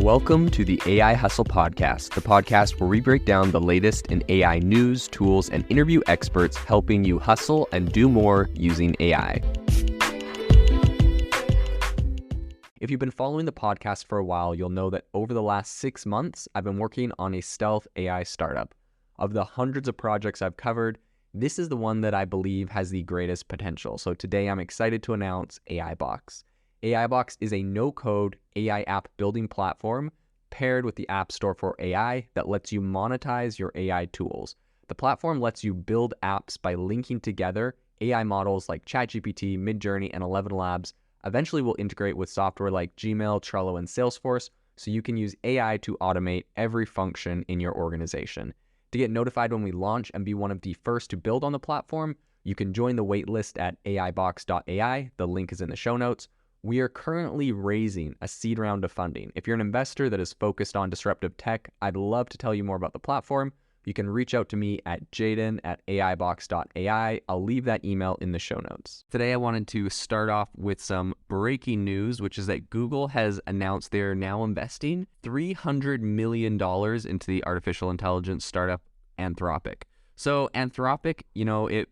Welcome to the AI Hustle Podcast, the podcast where we break down the latest in AI news, tools, and interview experts helping you hustle and do more using AI. If you've been following the podcast for a while, you'll know that over the last 6 months, I've been working on a stealth AI startup. Of the hundreds of projects I've covered, this is the one that I believe has the greatest potential. So today I'm excited to announce AIBox. AIBox is a no-code AI app building platform paired with the App Store for AI that lets you monetize your AI tools. The platform lets you build apps by linking together AI models like ChatGPT, Midjourney, and 11 Labs. Eventually will integrate with software like Gmail, Trello, and Salesforce, so you can use AI to automate every function in your organization. To get notified when we launch and be one of the first to build on the platform, you can join the waitlist at aibox.ai. The link is in the show notes. We are currently raising a seed round of funding. If you're an investor that is focused on disruptive tech, I'd love to tell you more about the platform. You can reach out to me at jaden@aibox.ai. I'll leave that email in the show notes. Today, I wanted to start off with some breaking news, which is that Google has announced they're now investing $300 million into the artificial intelligence startup Anthropic. So Anthropic, it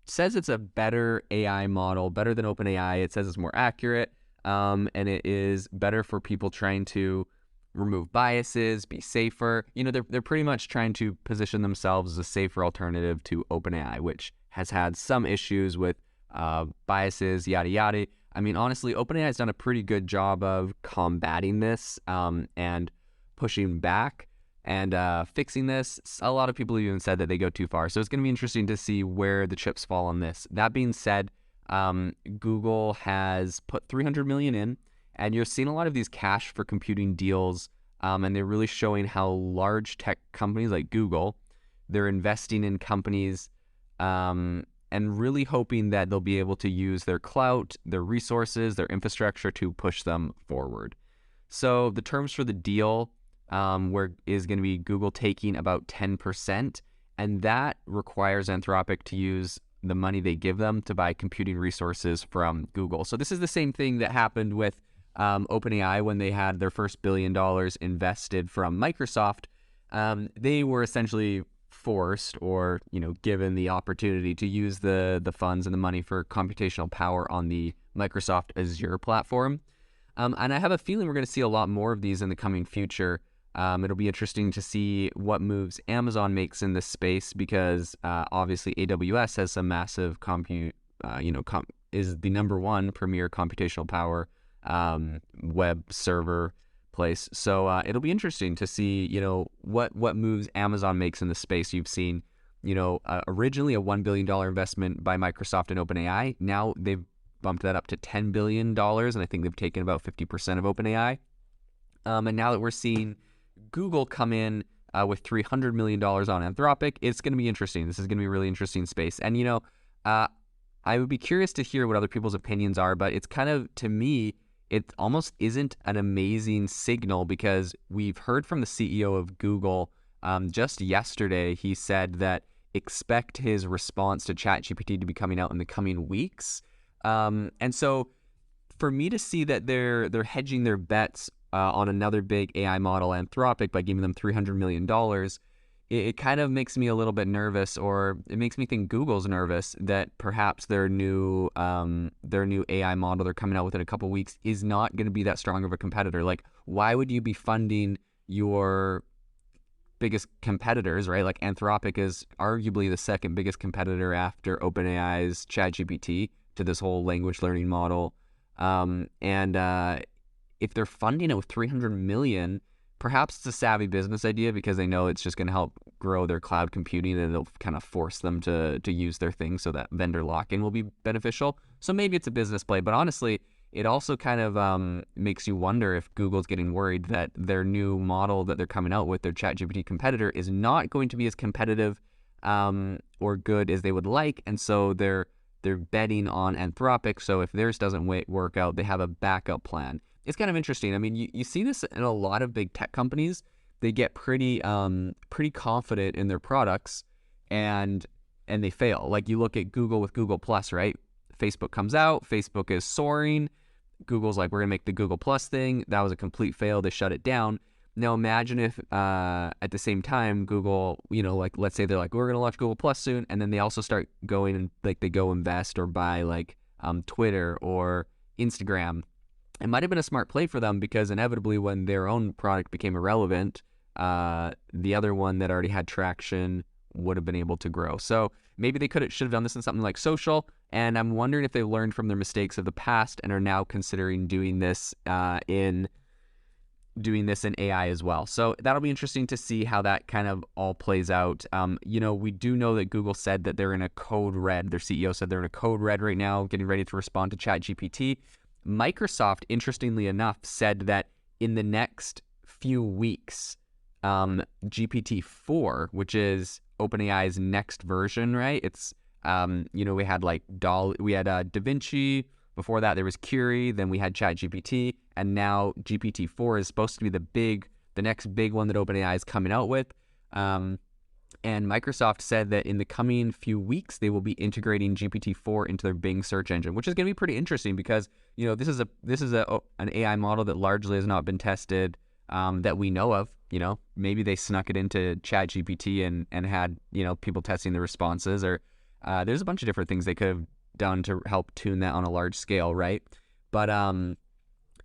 says it's a better AI model, better than OpenAI. It says it's more accurate, and it is better for people trying to remove biases, be safer. They're pretty much trying to position themselves as a safer alternative to OpenAI, which has had some issues with biases, yada yada. I mean, honestly, OpenAI has done a pretty good job of combating this and pushing back and fixing this. A lot of people even said that they go too far. So it's going to be interesting to see where the chips fall on this. That being said, Google has put $300 million in, and you're seeing a lot of these cash for computing deals, and they're really showing how large tech companies like Google, they're investing in companies and really hoping that they'll be able to use their clout, their resources, their infrastructure to push them forward. So the terms for the deal is going to be Google taking about 10%, and that requires Anthropic to use the money they give them to buy computing resources from Google. So this is the same thing that happened with OpenAI when they had their first $1 billion invested from Microsoft. They were essentially forced or given the opportunity to use the funds and the money for computational power on the Microsoft Azure platform. And I have a feeling we're going to see a lot more of these in the coming future. It'll be interesting to see what moves Amazon makes in this space because obviously AWS has some massive is the number one premier computational power web server place. So it'll be interesting to see what moves Amazon makes in the space. You've seen originally a $1 billion investment by Microsoft and OpenAI. Now they've bumped that up to $10 billion, and I think they've taken about 50% of OpenAI. And now that we're seeing Google come in with $300 million on Anthropic, it's going to be interesting. This is going to be a really interesting space. And, I would be curious to hear what other people's opinions are, but it's kind of, to me, it almost isn't an amazing signal because we've heard from the CEO of Google just yesterday. He said that expect his response to ChatGPT to be coming out in the coming weeks. And so for me to see that they're hedging their bets on another big AI model, Anthropic, by giving them $300 million, it kind of makes me a little bit nervous, or it makes me think Google's nervous that perhaps their new AI model they're coming out with in a couple of weeks is not going to be that strong of a competitor. Like, why would you be funding your biggest competitors, right? Like Anthropic is arguably the second biggest competitor after OpenAI's ChatGPT to this whole language learning model. If they're funding it with $300 million, perhaps it's a savvy business idea because they know it's just going to help grow their cloud computing and it'll kind of force them to use their thing so that vendor lock-in will be beneficial. So maybe it's a business play, but honestly, it also kind of makes you wonder if Google's getting worried that their new model that they're coming out with, their ChatGPT competitor, is not going to be as competitive or good as they would like, and so they're betting on Anthropic. So if theirs doesn't work out, they have a backup plan. It's kind of interesting. I mean, you see this in a lot of big tech companies. They get pretty confident in their products, and they fail. Like you look at Google with Google Plus, right? Facebook comes out, Facebook is soaring. Google's like, we're going to make the Google Plus thing. That was a complete fail. They shut it down. Now imagine if at the same time Google, like let's say they're like, we're going to launch Google Plus soon, and then they also start going and like they go invest or buy like Twitter or Instagram. It might have been a smart play for them because inevitably when their own product became irrelevant, the other one that already had traction would have been able to grow. So maybe they should have done this in something like social. And I'm wondering if they learned from their mistakes of the past and are now considering doing this in AI as well. So that'll be interesting to see how that kind of all plays out. We do know that Google said that they're in a code red. Their CEO said they're in a code red right now, getting ready to respond to ChatGPT. Microsoft, interestingly enough, said that in the next few weeks, GPT-4, which is OpenAI's next version, right? It's, we had like we had Da Vinci. Before that, there was Curie. Then we had ChatGPT, and now GPT-4 is supposed to be the next big one that OpenAI is coming out with. And Microsoft said that in the coming few weeks, they will be integrating GPT-4 into their Bing search engine, which is going to be pretty interesting because this is an AI model that largely has not been tested that we know of. Maybe they snuck it into ChatGPT and had people testing the responses, or there's a bunch of different things they could have done to help tune that on a large scale, right? But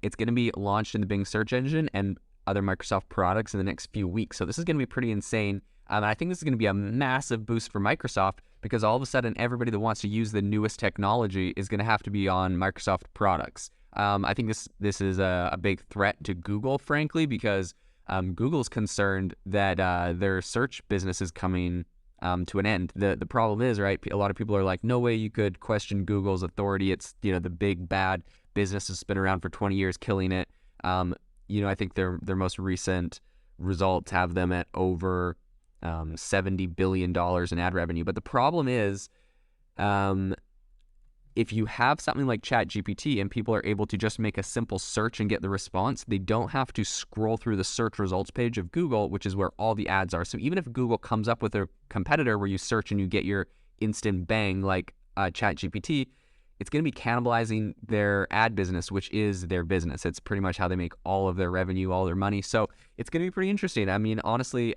it's going to be launched in the Bing search engine and other Microsoft products in the next few weeks. So this is going to be pretty insane. And I think this is going to be a massive boost for Microsoft because all of a sudden everybody that wants to use the newest technology is going to have to be on Microsoft products. I think this is a big threat to Google, frankly, because Google's concerned that their search business is coming to an end. The problem is, right, a lot of people are like, no way you could question Google's authority. It's, the big bad business has been around for 20 years, killing it. I think their most recent results have them at over $70 billion in ad revenue. But the problem is, if you have something like ChatGPT and people are able to just make a simple search and get the response, they don't have to scroll through the search results page of Google, which is where all the ads are. So even if Google comes up with a competitor where you search and you get your instant bang like ChatGPT, it's going to be cannibalizing their ad business, which is their business. It's pretty much how they make all of their revenue, all their money. So it's going to be pretty interesting. I mean, honestly,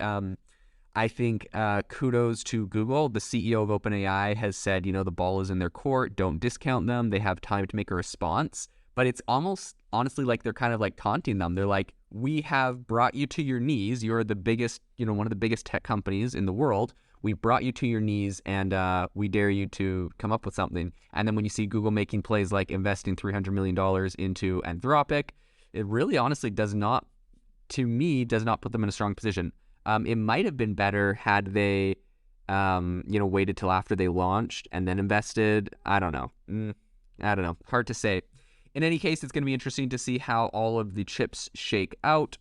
I think kudos to Google. The CEO of OpenAI has said, the ball is in their court. Don't discount them. They have time to make a response. But it's almost, honestly, like they're kind of like taunting them. They're like, we have brought you to your knees. You're the biggest, one of the biggest tech companies in the world. We brought you to your knees, and we dare you to come up with something. And then when you see Google making plays like investing $300 million into Anthropic, it really, honestly, does not put them in a strong position. It might have been better had they, waited till after they launched and then invested. I don't know. Hard to say. In any case, it's going to be interesting to see how all of the chips shake out.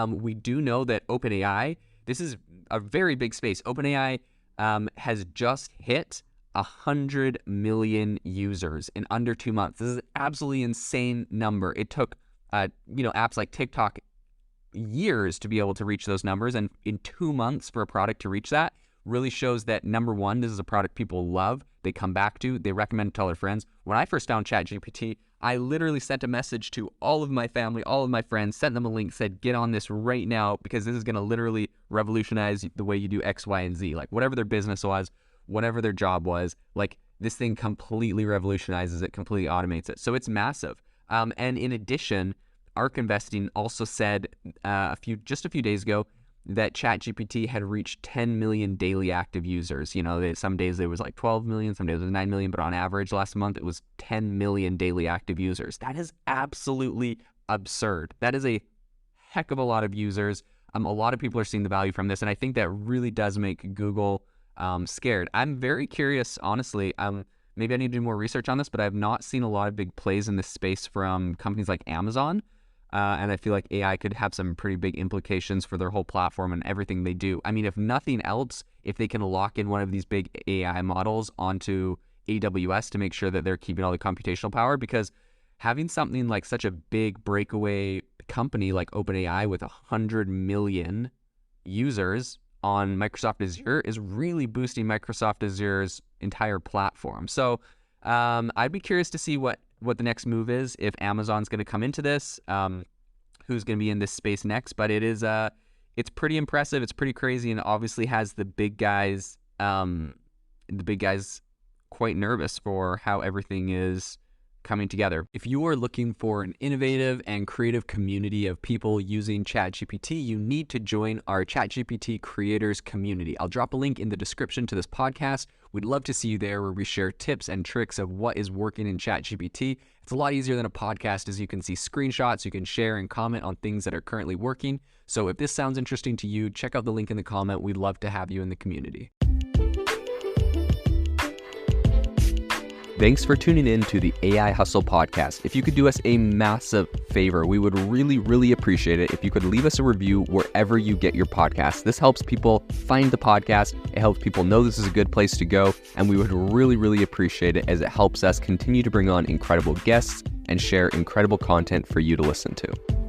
We do know that OpenAI, this is a very big space. OpenAI has just hit 100 million users in under 2 months. This is an absolutely insane number. It took, apps like TikTok years to be able to reach those numbers, and in 2 months for a product to reach that really shows that, number one, this is a product people love, they come back to, they recommend it to all their friends. When I first found ChatGPT, I literally sent a message to all of my family, all of my friends, sent them a link, said, get on this right now because this is going to literally revolutionize the way you do X, Y, and Z. Like whatever their business was, whatever their job was, like this thing completely revolutionizes it, completely automates it. So it's massive. And in addition, ARK Investing also said just a few days ago that ChatGPT had reached 10 million daily active users. Some days there was like 12 million, some days it was 9 million, but on average last month it was 10 million daily active users. That is absolutely absurd. That is a heck of a lot of users. A lot of people are seeing the value from this, and I think that really does make Google scared. I'm very curious, honestly. Maybe I need to do more research on this, but I have not seen a lot of big plays in this space from companies like Amazon. And I feel like AI could have some pretty big implications for their whole platform and everything they do. I mean, if nothing else, if they can lock in one of these big AI models onto AWS to make sure that they're keeping all the computational power, because having something like such a big breakaway company like OpenAI with 100 million users on Microsoft Azure is really boosting Microsoft Azure's entire platform. So I'd be curious to see what what the next move is, if Amazon's going to come into this, who's going to be in this space next. But it is it's pretty impressive. It's pretty crazy, and obviously has the big guys quite nervous for how everything is coming together. If you are looking for an innovative and creative community of people using ChatGPT, you need to join our ChatGPT creators community. I'll drop a link in the description to this podcast. We'd love to see you there, where we share tips and tricks of what is working in ChatGPT. It's a lot easier than a podcast, as you can see screenshots, you can share and comment on things that are currently working. So if this sounds interesting to you, check out the link in the comment. We'd love to have you in the community. Thanks for tuning in to the AI Hustle podcast. If you could do us a massive favor, we would really, really appreciate it if you could leave us a review wherever you get your podcasts. This helps people find the podcast. It helps people know this is a good place to go. And we would really, really appreciate it, as it helps us continue to bring on incredible guests and share incredible content for you to listen to.